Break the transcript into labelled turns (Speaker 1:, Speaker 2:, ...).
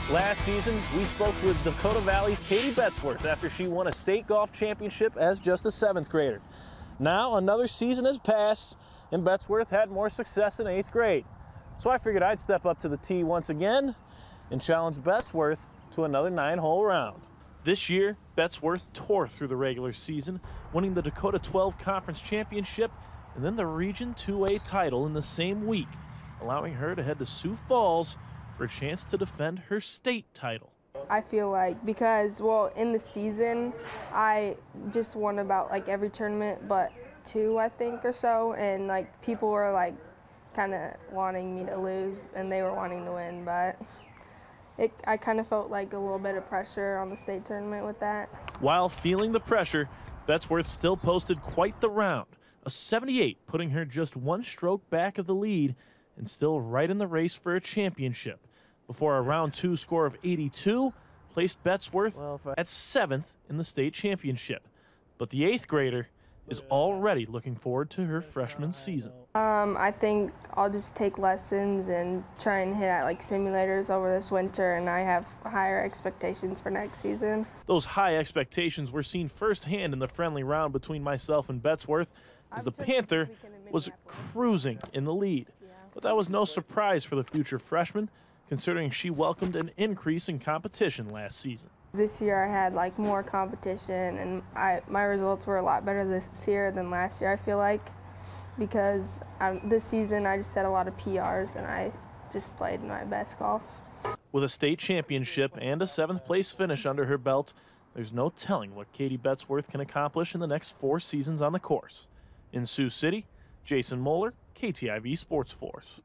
Speaker 1: Last season, we spoke with Dakota Valley's Katie Betsworth after she won a state golf championship as just a 7th grader. Now, another season has passed, and Betsworth had more success in 8th grade. So I figured I'd step up to the tee once again and challenge Betsworth to another 9-hole round. This year, Betsworth tore through the regular season, winning the Dakota 12 Conference Championship and then the Region 2A title in the same week, allowing her to head to Sioux Falls for a chance to defend her state title.
Speaker 2: I feel like because, well, in the season, I just won about like every tournament but 2, I think, or so, and like people were like kind of wanting me to lose and they were wanting to win, but I kind of felt like a little bit of pressure on the state tournament with that. While
Speaker 1: feeling the pressure, Betsworth still posted quite the round, a 78, putting her just 1 stroke back of the lead and still right in the race for a championship, before a round 2 score of 82 placed Betsworth at 7th in the state championship. But the 8th grader is already looking forward to her freshman season.
Speaker 2: I think I'll just take lessons and try and hit at like simulators over this winter, and I have higher expectations for next season.
Speaker 1: Those high expectations were seen firsthand in the friendly round between myself and Betsworth, as the Panther was cruising in the lead. But that was no surprise for the future freshman, considering she welcomed an increase in competition last season.
Speaker 2: This year I had like more competition, and my results were a lot better this year than last year, I feel like, because this season I just set a lot of PRs and I just played my best golf.
Speaker 1: With a state championship and a 7th place finish under her belt, there's no telling what Katie Betsworth can accomplish in the next 4 seasons on the course. In Sioux City, Jason Moeller, KTIV Sports Force.